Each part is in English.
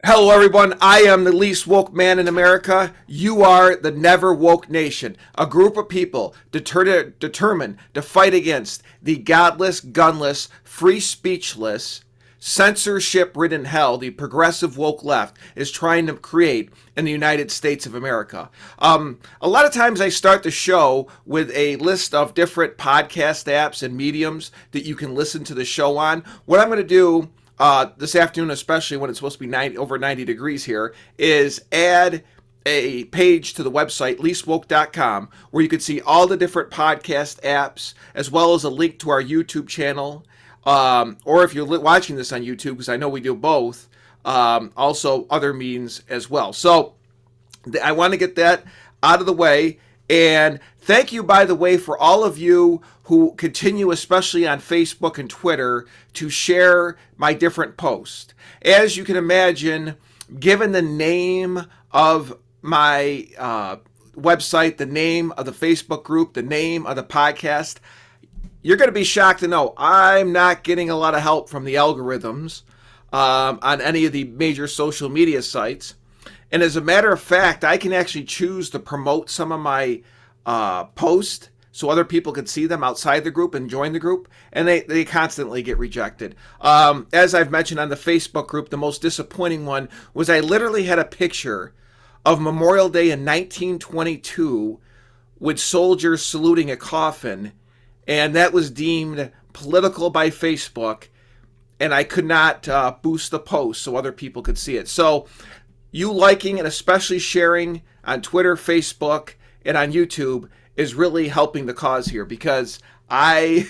Hello, everyone. I am the least woke man in America. You are the Never Woke Nation, a group of people determined to fight against the godless, gunless, free speechless, censorship ridden hell the progressive woke left is trying to create in the United States of America. A lot of times I start the show with a list of different podcast apps and mediums that you can listen to the show on. What I'm going to do this afternoon, especially when it's supposed to be over 90 degrees here, is add a page to the website, leastwoke.com, where you can see all the different podcast apps, as well as a link to our YouTube channel. Or if you're watching this on YouTube, because I know we do both, also other means as well. So I want to get that out of the way. And thank you, by the way, for all of you who continue, especially on Facebook and Twitter, to share my different posts. As you can imagine, given the name of my website, the name of the Facebook group, the name of the podcast, you're going to be shocked to know I'm not getting a lot of help from the algorithms on any of the major social media sites. And as a matter of fact, I can actually choose to promote some of my posts so other people can see them outside the group and join the group, and they constantly get rejected. As I've mentioned on the Facebook group, the most disappointing one was I literally had a picture of Memorial Day in 1922 with soldiers saluting a coffin, and that was deemed political by Facebook, and I could not boost the post so other people could see it. So you liking and especially sharing on Twitter, Facebook, and on YouTube is really helping the cause here, because I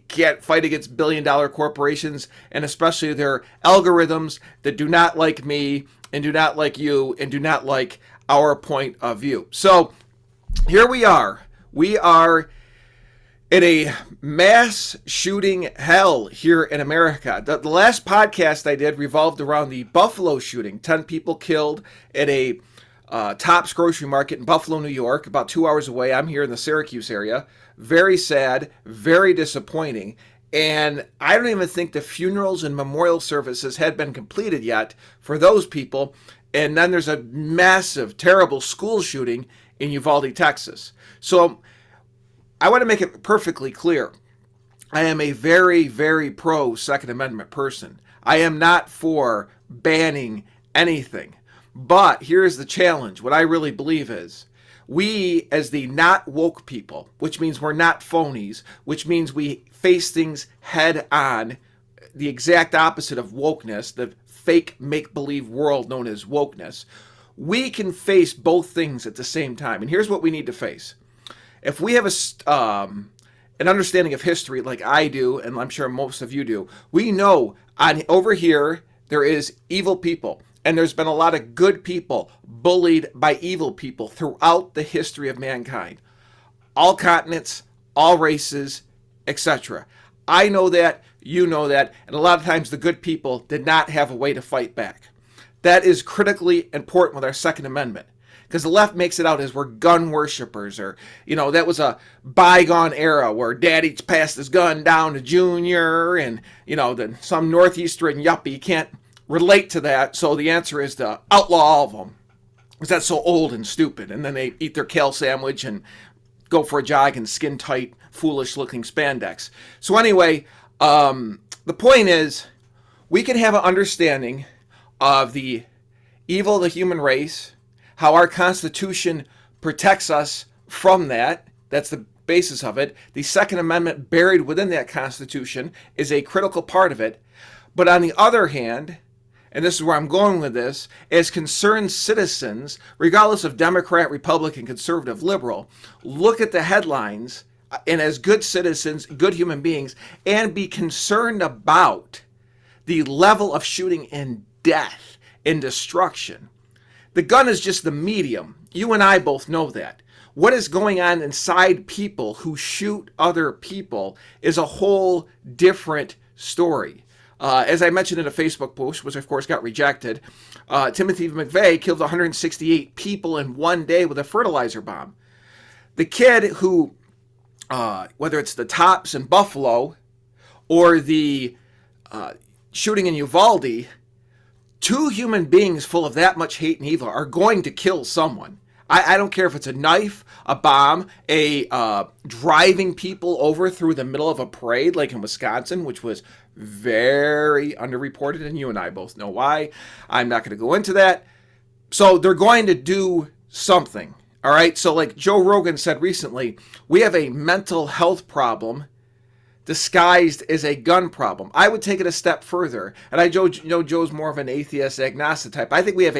can't fight against billion-dollar corporations, and especially their algorithms that do not like me and do not like you and do not like our point of view. So here we are. We are in a mass shooting hell here in America. The last podcast I did revolved around the Buffalo shooting. 10 people killed at a Tops Grocery Market in Buffalo, New York, about 2 hours away. I'm here in the Syracuse area. Very sad, very disappointing. And I don't even think the funerals and memorial services had been completed yet for those people. And then there's a massive, terrible school shooting in Uvalde, Texas. So I want to make it perfectly clear. I am a very, very pro Second Amendment person. I am not for banning anything. But here's the challenge. What I really believe is we, as the not woke people, which means we're not phonies, which means we face things head on, the exact opposite of wokeness, the fake make-believe world known as wokeness, we can face both things at the same time. And here's what we need to face. If we have an understanding of history like I do, and I'm sure most of you do, we know over here there is evil people. And there's been a lot of good people bullied by evil people throughout the history of mankind. All continents, all races, etc. I know that, you know that, and a lot of times the good people did not have a way to fight back. That is critically important with our Second Amendment. Because the left makes it out as we're gun worshipers, or, that was a bygone era where daddy passed his gun down to Junior, and, then some Northeastern yuppie can't relate to that, so the answer is to outlaw all of them, because that's so old and stupid. And then they eat their kale sandwich and go for a jog in skin-tight, foolish-looking spandex. So anyway, the point is, we can have an understanding of the evil of the human race, how our Constitution protects us from that. That's the basis of it. The Second Amendment buried within that Constitution is a critical part of it. But on the other hand, and this is where I'm going with this, as concerned citizens, regardless of Democrat, Republican, conservative, liberal, look at the headlines, and as good citizens, good human beings, and be concerned about the level of shooting and death and destruction. The gun is just the medium. You and I both know that. What is going on inside people who shoot other people is a whole different story. As I mentioned in a Facebook post, which of course got rejected, Timothy McVeigh killed 168 people in one day with a fertilizer bomb. The kid who, whether it's the Tops in Buffalo or the shooting in Uvalde, Two human beings full of that much hate and evil are going to kill someone. I don't care if it's a knife, a bomb, driving people over through the middle of a parade like in Wisconsin, which was very underreported, and you and I both know why. I'm not going to go into that. So they're going to do something, all right? So like Joe Rogan said recently, we have a mental health problem disguised as a gun problem. I would take it a step further, and I know Joe's more of an atheist agnostic type. I think we have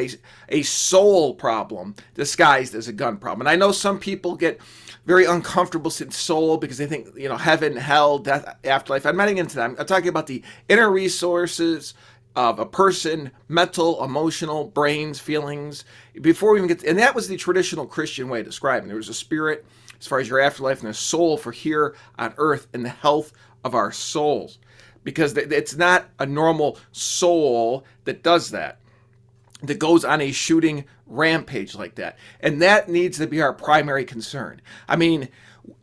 a soul problem disguised as a gun problem. And I know some people get very uncomfortable with soul because they think, heaven, hell, death, afterlife. I'm not getting into that. I'm talking about the inner resources of a person, mental, emotional, brains, feelings, before we even get and that was the traditional Christian way of describing. There was a spirit as far as your afterlife and a soul for here on earth and the health of our souls. Because it's not a normal soul that does that goes on a shooting rampage like that. And that needs to be our primary concern. I mean,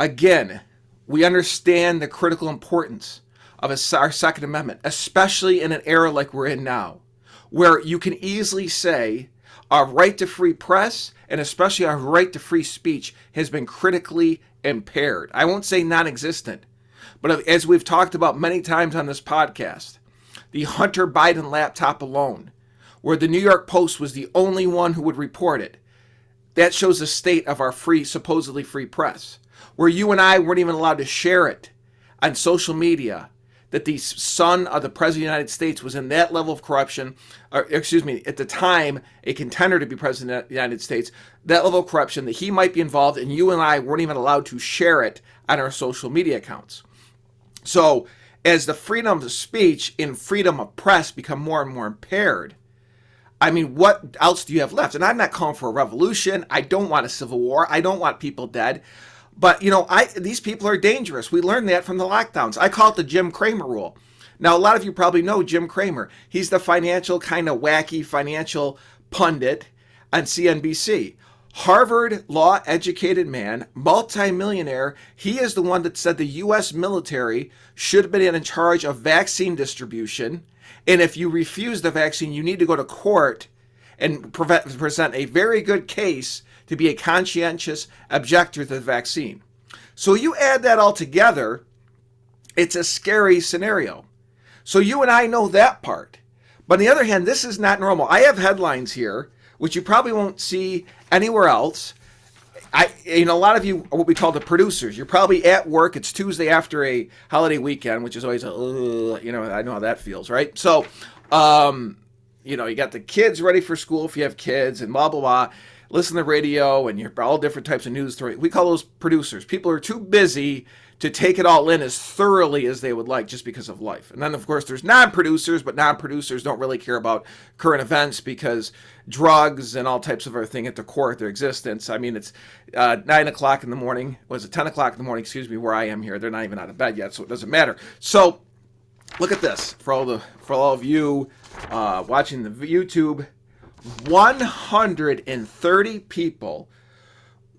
again, we understand the critical importance of our Second Amendment, especially in an era like we're in now, where you can easily say our right to free press and especially our right to free speech has been critically impaired. I won't say non-existent, but as we've talked about many times on this podcast, the Hunter Biden laptop alone, where the New York Post was the only one who would report it, that shows the state of our supposedly free press, where you and I weren't even allowed to share it on social media, that the son of the President of the United States was in that level of corruption, at the time, a contender to be President of the United States, that level of corruption, that he might be involved, and you and I weren't even allowed to share it on our social media accounts. So, as the freedom of speech and freedom of press become more and more impaired, I mean, what else do you have left? And I'm not calling for a revolution. I don't want a civil war. I don't want people dead. But, these people are dangerous. We learned that from the lockdowns. I call it the Jim Cramer rule. Now, a lot of you probably know Jim Cramer. He's the financial, kind of wacky financial pundit on CNBC. Harvard law-educated man, multimillionaire. He is the one that said the U.S. military should have been in charge of vaccine distribution. And if you refuse the vaccine, you need to go to court and present a very good case to be a conscientious objector to the vaccine. So you add that all together, it's a scary scenario. So you and I know that part. But on the other hand, this is not normal. I have headlines here, which you probably won't see anywhere else. A lot of you are what we call the producers. You're probably at work. It's Tuesday after a holiday weekend, which is always I know how that feels, right? So, you got the kids ready for school if you have kids and blah, blah, blah. Listen to the radio and you're all different types of news stories. We call those producers. People are too busy to take it all in as thoroughly as they would like just because of life. And then, of course, there's non-producers, but non-producers don't really care about current events because drugs and all types of other things at the core of their existence. I mean, it's 9 o'clock in the morning. Was it 10 o'clock in the morning, where I am here. They're not even out of bed yet, so it doesn't matter. So look at this. For all of you watching the YouTube, 130 people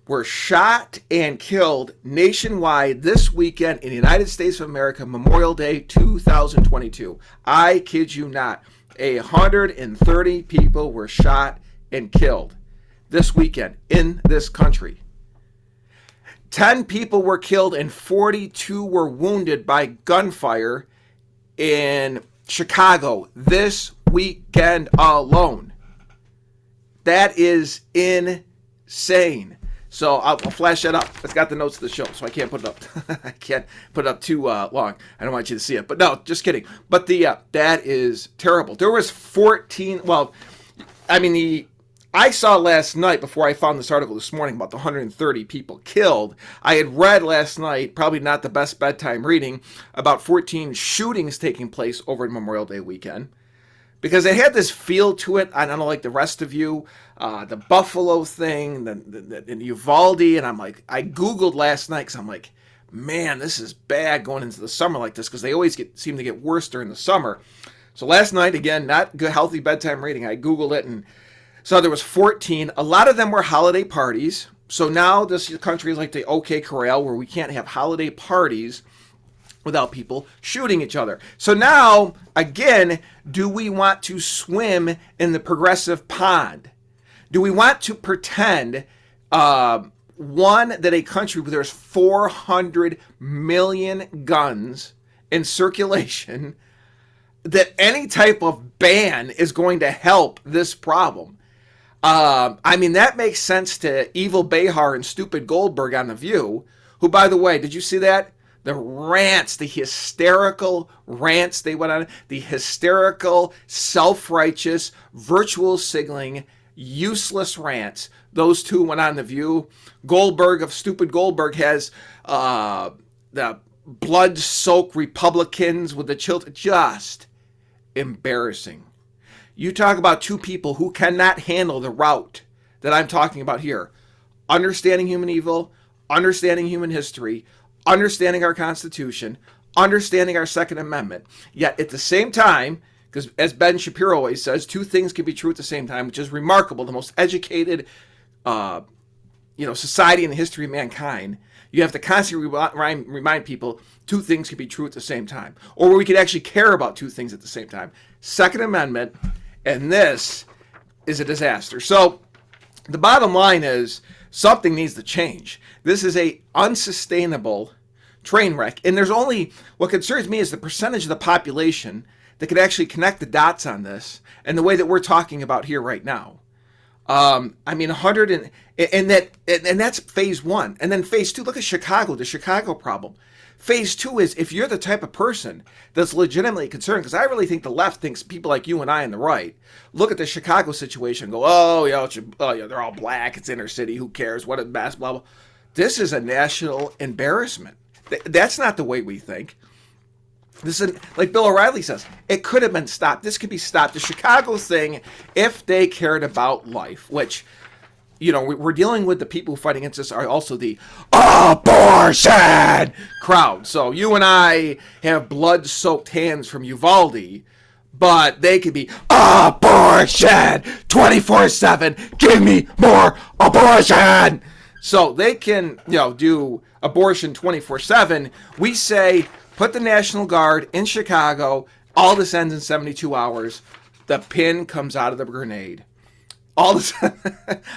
were shot and killed nationwide this weekend in the United States of America, Memorial Day 2022. I kid you not. 130 people were shot and killed this weekend in this country. 10 people were killed and 42 were wounded by gunfire in Chicago this weekend alone. That is insane. So I'll flash that up. It's got the notes of the show, so I can't put it up. I can't put it up too long. I don't want you to see it. But no, just kidding. But that is terrible. There was 14. Well, I saw last night before I found this article this morning about the 130 people killed. I had read last night, probably not the best bedtime reading, about 14 shootings taking place over Memorial Day weekend. Because it had this feel to it, I don't know, like the rest of you, the Buffalo thing, the Uvalde, and I Googled last night because I'm like, man, this is bad going into the summer like this because they always seem to get worse during the summer. So last night, again, not good, healthy bedtime reading, I Googled it and saw there was 14. A lot of them were holiday parties. So now this country is like the OK Corral where we can't have holiday parties without people shooting each other. So now, again, do we want to swim in the progressive pond? Do we want to pretend, that a country where there's 400 million guns in circulation, that any type of ban is going to help this problem? That makes sense to Evil Behar and Stupid Goldberg on The View, who, by the way, did you see that? The rants, the hysterical rants they went on, the hysterical, self-righteous, virtual signaling, useless rants. Those two went on The View. Goldberg of Stupid Goldberg has the blood-soaked Republicans with the children. Just embarrassing. You talk about two people who cannot handle the route that I'm talking about here. Understanding human evil, understanding human history, understanding our Constitution, understanding our Second Amendment. Yet at the same time, because as Ben Shapiro always says, two things can be true at the same time, which is remarkable. The most educated, society in the history of mankind. You have to constantly remind people two things can be true at the same time, or where we could actually care about two things at the same time. Second Amendment, and this is a disaster. So the bottom line is something needs to change. This is a unsustainable train wreck. And there's only, what concerns me is the percentage of the population that could actually connect the dots on this and the way that we're talking about here right now. 100 and that's phase one. And then phase two, look at Chicago, the Chicago problem. Phase two is if you're the type of person that's legitimately concerned, because I really think the left thinks people like you and I and the right look at the Chicago situation and go, they're all black, it's inner city, who cares, what a mess, blah, blah. This is a national embarrassment. That's not the way we think. This is, like Bill O'Reilly says, it could have been stopped. This could be stopped. The Chicago thing, if they cared about life, which, we're dealing with the people who fight against us are also the abortion crowd. So you and I have blood-soaked hands from Uvalde, but they could be abortion 24/7. Give me more abortion. So they can, do abortion 24/7. We say, put the National Guard in Chicago. All this ends in 72 hours. The pin comes out of the grenade. All of a sudden,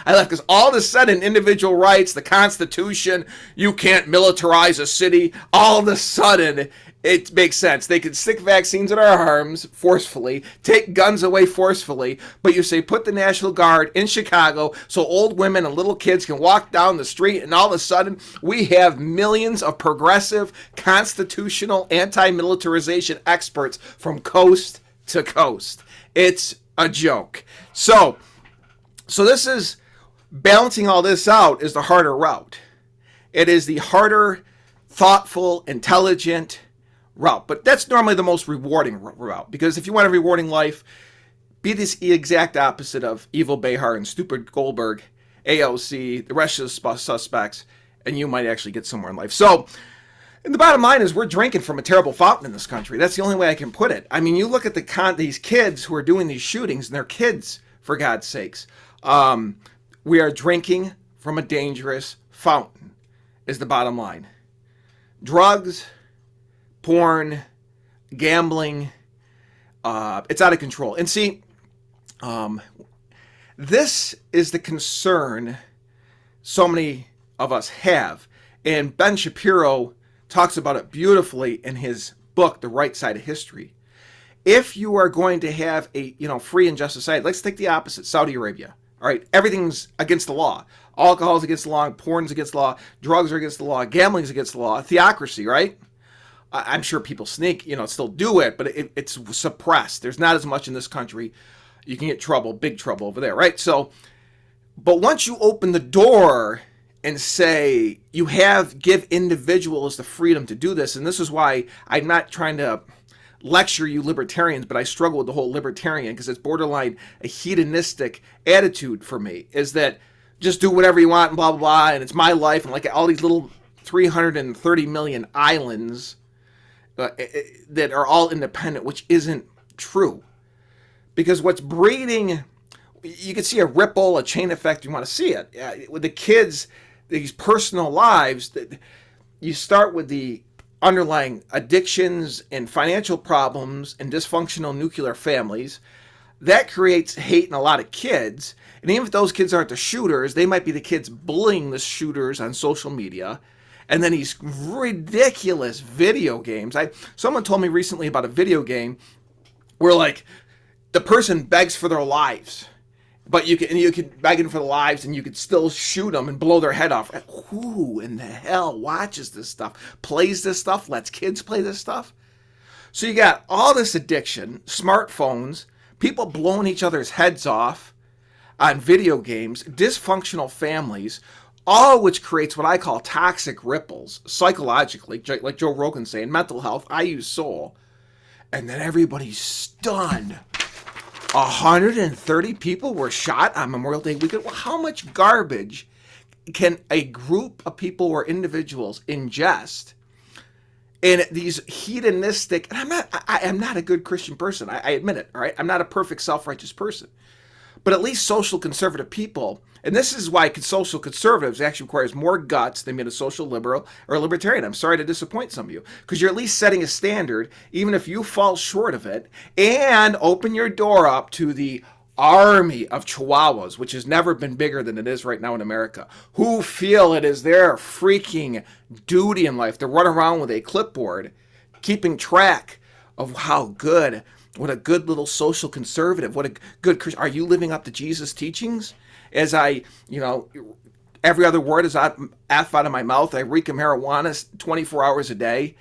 I left because all of a sudden, individual rights, the Constitution, you can't militarize a city. All of a sudden, it makes sense. They can stick vaccines in our arms forcefully, take guns away forcefully, but you say put the National Guard in Chicago so old women and little kids can walk down the street, and all of a sudden we have millions of progressive, constitutional, anti-militarization experts from coast to coast. It's a joke. So this is, balancing all this out is the harder route. It is the harder, thoughtful, intelligent route. But that's normally the most rewarding route, because if you want a rewarding life, be this exact opposite of Evil Behar and Stupid Goldberg, AOC, the rest of the suspects, and you might actually get somewhere in life. So, and the bottom line is we're drinking from a terrible fountain in this country. That's the only way I can put it. You look at these kids who are doing these shootings, and they're kids, for God's sakes. We are drinking from a dangerous fountain, is the bottom line. Drugs, porn, gambling, it's out of control. And see, this is the concern so many of us have. And Ben Shapiro talks about it beautifully in his book, The Right Side of History. If you are going to have a free and just society, let's take the opposite, Saudi Arabia. All right, everything's against the law. Alcohol is against the law, porn's against the law, drugs are against the law, gambling's against the law, theocracy, right? I'm sure people sneak, still do it, but it's suppressed. There's not as much in this country. You can get trouble, big trouble over there, right? So, but once you open the door and say give individuals the freedom to do this, and this is why I'm not trying to lecture you libertarians, but I struggle with the whole libertarian because it's borderline a hedonistic attitude for me, is that just do whatever you want and blah, blah, blah, and it's my life, and like all these little 330 million islands that are all independent, which isn't true. Because what's breeding, you can see a ripple, a chain effect, you want to see it. With the kids, these personal lives, that you start with the underlying addictions and financial problems and dysfunctional nuclear families, that creates hate in a lot of kids. And even if those kids aren't the shooters, they might be the kids bullying the shooters on social media. And then these ridiculous video games. Someone told me recently about a video game where like the person begs for their lives, but you can beg them for their lives, and you could still shoot them and blow their head off. Who in the hell watches this stuff, plays this stuff, lets kids play this stuff? So you got all this addiction, smartphones, people blowing each other's heads off on video games, dysfunctional families, all which creates what I call toxic ripples psychologically, like Joe Rogan's saying, mental health. I use soul. And then everybody's stunned. 130 people were shot on Memorial Day weekend. Well, how much garbage can a group of people or individuals ingest in these hedonistic, and I am not a good Christian person. I admit it, all right? I'm not a perfect self-righteous person. But at least social conservative people, and this is why social conservatives actually requires more guts than being a social liberal or a libertarian. I'm sorry to disappoint some of you, because you're at least setting a standard, even if you fall short of it, and open your door up to the army of chihuahuas, which has never been bigger than it is right now in America, who feel it is their freaking duty in life to run around with a clipboard, keeping track of what a good little social conservative, what a good Christian. Are you living up to Jesus' teachings? As every other word is F out of my mouth. I reek of marijuana 24 hours a day.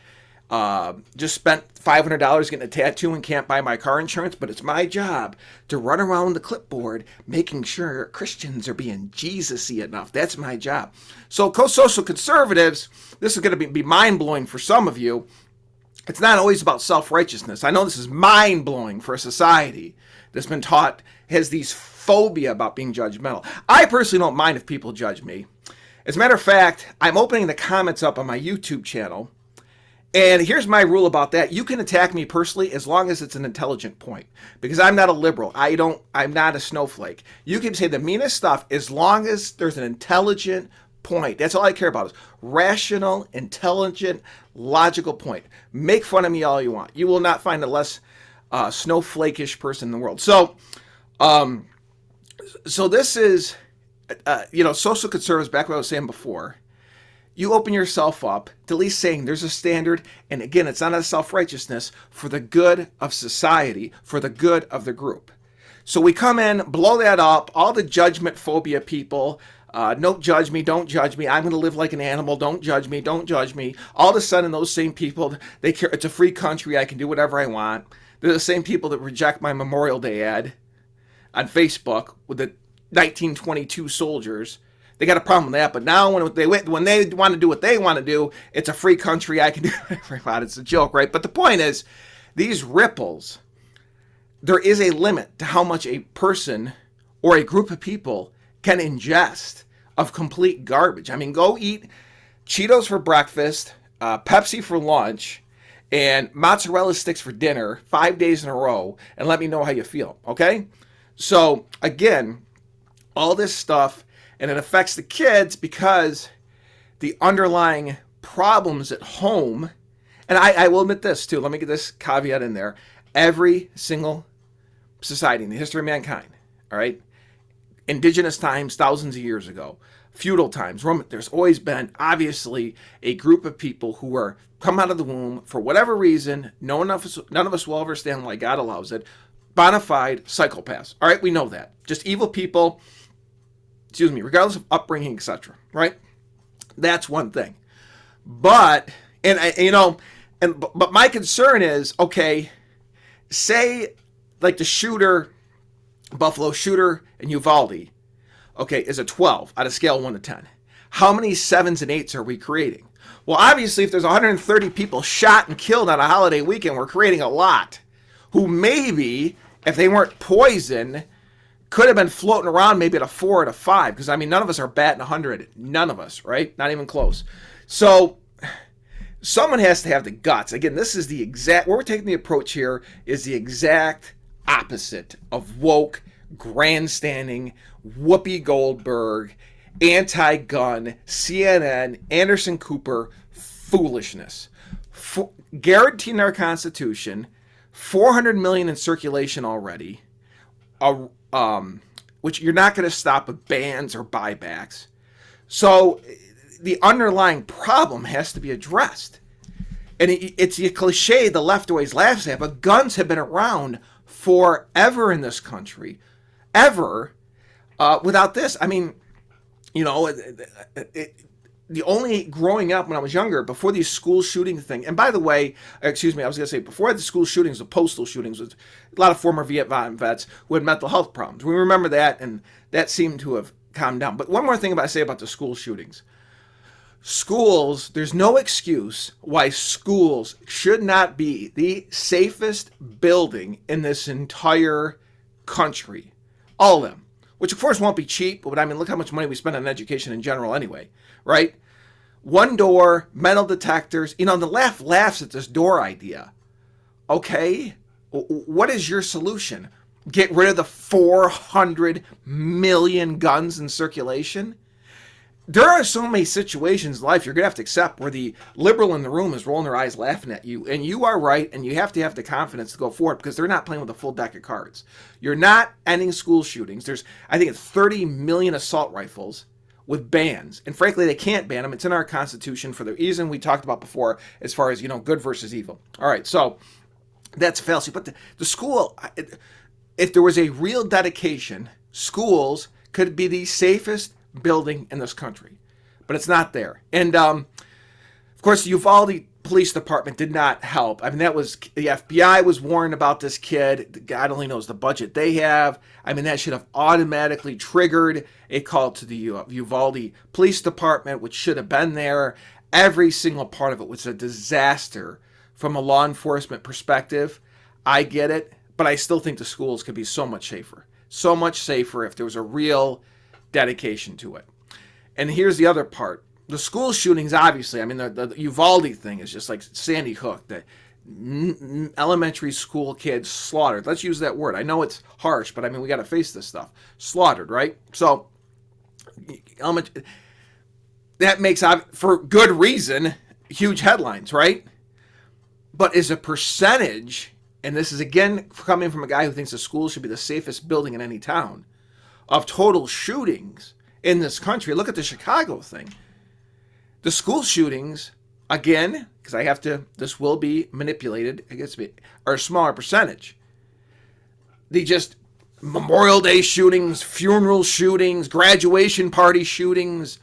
Just spent $500 getting a tattoo and can't buy my car insurance, but it's my job to run around with the clipboard making sure Christians are being Jesus-y enough. That's my job. So social conservatives, this is going to be mind-blowing for some of you. It's not always about self-righteousness. I know this is mind-blowing for a society that's been taught, has these phobia about being judgmental. I personally don't mind if people judge me. As a matter of fact, I'm opening the comments up on my YouTube channel. And here's my rule about that. You can attack me personally as long as it's an intelligent point. Because I'm not a liberal. I'm not a snowflake. You can say the meanest stuff as long as there's an intelligent point. That's all I care about is rational, intelligent, logical point. Make fun of me all you want. You will not find a less snowflake-ish person in the world. So this is, social conservatives, back what I was saying before. You open yourself up to at least saying there's a standard, and again, it's not a self-righteousness, for the good of society, for the good of the group. So we come in, blow that up, all the judgment phobia people, don't judge me, don't judge me, I'm going to live like an animal, don't judge me, don't judge me. All of a sudden, those same people, they care, it's a free country, I can do whatever I want. They're the same people that reject my Memorial Day ad on Facebook with the 1922 soldiers. They got a problem with that, but now when they want to do what they want to do, it's a free country, I can do whatever I want. It's a joke, right? But the point is, these ripples, there is a limit to how much a person or a group of people can ingest of complete garbage. I mean, go eat Cheetos for breakfast, Pepsi for lunch, and mozzarella sticks for dinner 5 days in a row, and let me know how you feel, okay? So, again, all this stuff, and it affects the kids because the underlying problems at home, and I will admit this too, let me get this caveat in there. Every single society in the history of mankind, all right, indigenous times, thousands of years ago, feudal times, Roman, there's always been, obviously, a group of people who were come out of the womb for whatever reason, none of us will understand why God allows it, bona fide psychopaths. All right, we know that. Just evil people, regardless of upbringing, etc. Right? That's one thing. But but my concern is, okay, say like the shooter, Buffalo shooter in Uvalde, okay, is a 12 out of scale 1 to 10. How many 7s and 8s are we creating? Well, obviously, if there's 130 people shot and killed on a holiday weekend, we're creating a lot who maybe, if they weren't poisoned, could have been floating around maybe at a 4 or a 5. Because, I mean, none of us are batting 100. None of us, right? Not even close. So, someone has to have the guts. Again, this is the exact, where we're taking the approach here is the exact opposite of woke, grandstanding, Whoopi Goldberg, anti-gun, CNN, Anderson Cooper foolishness. guaranteed in our Constitution, 400 million in circulation already, which you're not going to stop with bans or buybacks. So the underlying problem has to be addressed. And it's a cliche the left always laughs at, but guns have been around forever in this country. Ever. Without this, I mean, you know, the only growing up when I was younger, before these school shooting thing, and by the way, excuse me, I was going to say, before the school shootings, the postal shootings, was a lot of former Vietnam vets who had mental health problems. We remember that, and that seemed to have calmed down. But one more thing I say about the school shootings. Schools, there's no excuse why schools should not be the safest building in this entire country. All of them. Which, of course, won't be cheap, but I mean, look how much money we spend on education in general anyway, right? One door, metal detectors. You know, the left laughs at this door idea. Okay, what is your solution? Get rid of the 400 million guns in circulation? There are so many situations in life you're going to have to accept where the liberal in the room is rolling their eyes laughing at you, and you are right, and you have to have the confidence to go forward because they're not playing with a full deck of cards. You're not ending school shootings. There's, I think it's 30 million assault rifles with bans, and frankly, they can't ban them. It's in our Constitution for the reason we talked about before as far as, you know, good versus evil. All right, so that's a fallacy. But the school, if there was a real dedication, schools could be the safest building in this country, but it's not there. And of course, Uvalde Police Department did not help. I mean, that was, the FBI was warned about this kid. God only knows the budget they have. I mean, that should have automatically triggered a call to the Uvalde Police Department, which should have been there. Every single part of it was a disaster from a law enforcement perspective. I get it, but I still think the schools could be so much safer if there was a real dedication to it. And here's the other part. The school shootings, obviously, I mean, the Uvalde thing is just like Sandy Hook, the elementary school kids slaughtered. Let's use that word. I know it's harsh, but I mean, we got to face this stuff. Slaughtered, right? So, that makes, for good reason, huge headlines, right? But as a percentage, and this is again coming from a guy who thinks the school should be the safest building in any town, of total shootings in this country. Look at the Chicago thing. The school shootings, again, because this will be manipulated, I guess, are a smaller percentage. The just Memorial Day shootings, funeral shootings, graduation party shootings,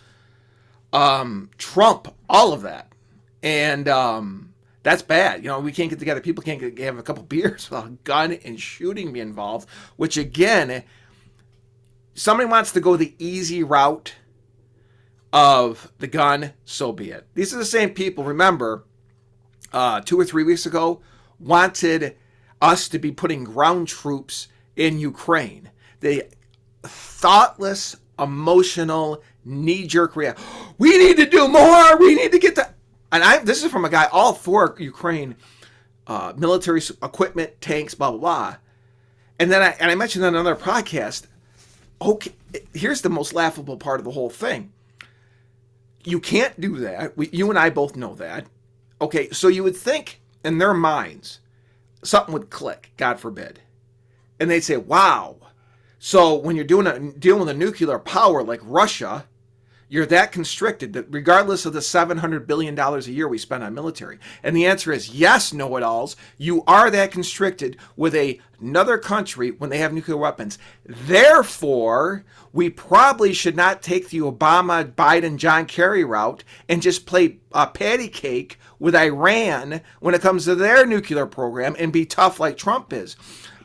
Trump, all of that. And that's bad. You know, we can't get together. People can't have a couple beers without a gun and shooting be involved, which again, somebody wants to go the easy route of the gun, so be it. These are the same people, remember, 2 or 3 weeks ago, wanted us to be putting ground troops in Ukraine. The thoughtless, emotional, knee-jerk reaction. We need to do more. We need to get that. And this is from a guy all for Ukraine, military equipment, tanks, blah, blah, blah. And then I mentioned on another podcast, okay, here's the most laughable part of the whole thing. You can't do that. You and I both know that. Okay, so you would think in their minds, something would click, God forbid. And they'd say, wow. So when you're dealing with a nuclear power like Russia, you're that constricted that regardless of the $700 billion a year we spend on military. And the answer is yes, know-it-alls. You are that constricted with another country when they have nuclear weapons. Therefore, we probably should not take the Obama, Biden, John Kerry route and just play patty cake with Iran when it comes to their nuclear program and be tough like Trump is.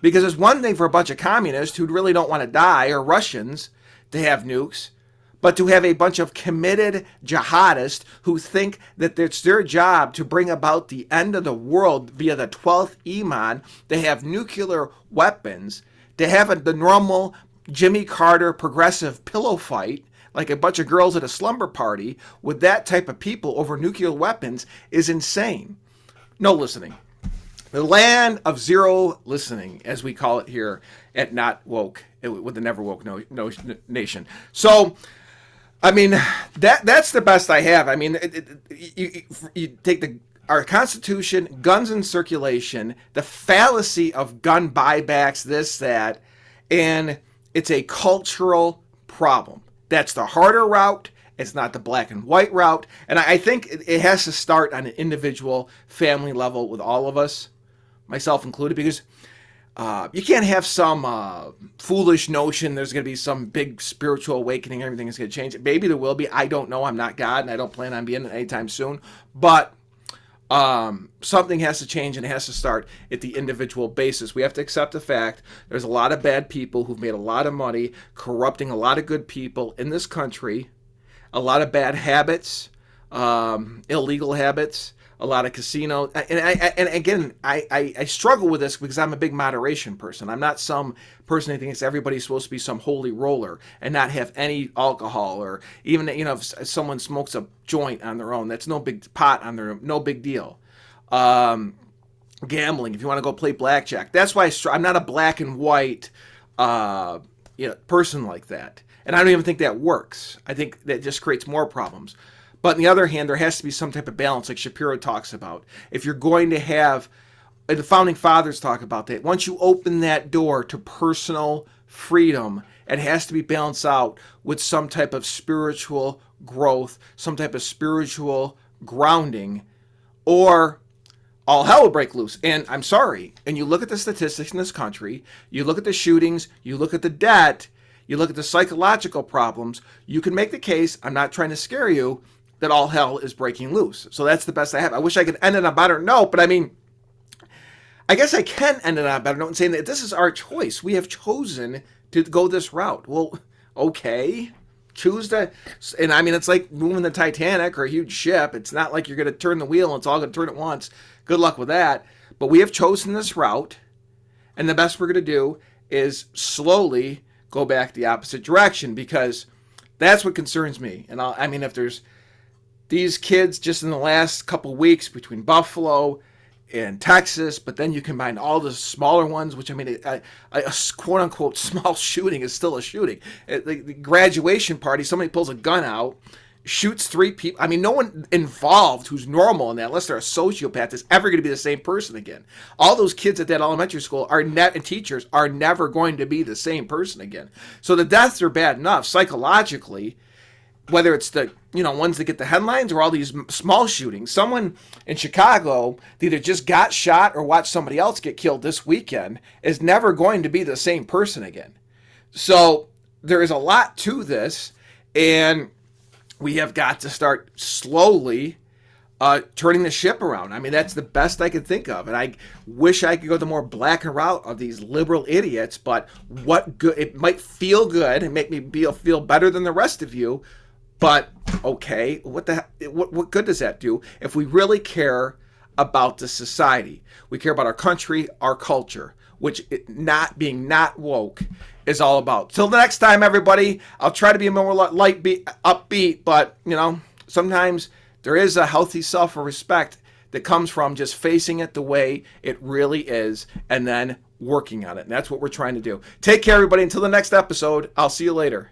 Because it's one thing for a bunch of communists who really don't want to die, or Russians, to have nukes, but to have a bunch of committed jihadists who think that it's their job to bring about the end of the world via the 12th Iman, to have nuclear weapons, to have the normal Jimmy Carter progressive pillow fight, like a bunch of girls at a slumber party, with that type of people over nuclear weapons is insane. No listening. The land of zero listening, as we call it here at Not Woke, with the Never Woke Nation. So, I mean, that's the best I have. I mean, you take the our Constitution, guns in circulation, the fallacy of gun buybacks, this, that, and it's a cultural problem. That's the harder route. It's not the black and white route. And I think it has to start on an individual family level with all of us, myself included, because you can't have some foolish notion there's going to be some big spiritual awakening, everything is going to change. Maybe there will be. I don't know. I'm not God, and I don't plan on being it anytime soon. But something has to change, and it has to start at the individual basis. We have to accept the fact there's a lot of bad people who've made a lot of money corrupting a lot of good people in this country, a lot of bad habits, illegal habits, a lot of casino. And again, I struggle with this because I'm a big moderation person. I'm not some person who thinks everybody's supposed to be some holy roller and not have any alcohol, or even, if someone smokes a joint on their own, that's no big pot on their own, no big deal. Gambling, if you want to go play blackjack, that's why I'm not a black and white person like that. And I don't even think that works. I think that just creates more problems. But on the other hand, there has to be some type of balance, like Shapiro talks about. If you're going to have, and the Founding Fathers talk about that, once you open that door to personal freedom, it has to be balanced out with some type of spiritual growth, some type of spiritual grounding, or all hell will break loose. And I'm sorry, and you look at the statistics in this country, you look at the shootings, you look at the debt, you look at the psychological problems, you can make the case, I'm not trying to scare you, that all hell is breaking loose. So that's the best I have. I wish I could end it on a better note, but I mean, I guess I can end it on a better note and saying that this is our choice. We have chosen to go this route. Well, okay. Choose to, and I mean, it's like moving the Titanic or a huge ship. It's not like you're going to turn the wheel and it's all going to turn at once. Good luck with that. But we have chosen this route, and the best we're going to do is slowly go back the opposite direction, because that's what concerns me. And I mean, if there's these kids just in the last couple weeks between Buffalo and Texas, but then you combine all the smaller ones, which I mean, a quote-unquote small shooting is still a shooting. The graduation party, somebody pulls a gun out, shoots 3 people. I mean, no one involved who's normal in that, unless they're a sociopath, is ever going to be the same person again. All those kids at that elementary school and teachers are never going to be the same person again. So the deaths are bad enough psychologically, whether it's the ones that get the headlines or all these small shootings. Someone in Chicago that either just got shot or watched somebody else get killed this weekend is never going to be the same person again. So there is a lot to this, and we have got to start slowly turning the ship around. I mean, that's the best I could think of. And I wish I could go the more black route of these liberal idiots, but what good? It might feel good and make me feel better than the rest of you. But okay, what good does that do if we really care about the society? We care about our country, our culture, which not woke is all about. Till the next time, everybody, I'll try to be more upbeat, but sometimes there is a healthy self-respect that comes from just facing it the way it really is and then working on it. And that's what we're trying to do. Take care, everybody. Until the next episode, I'll see you later.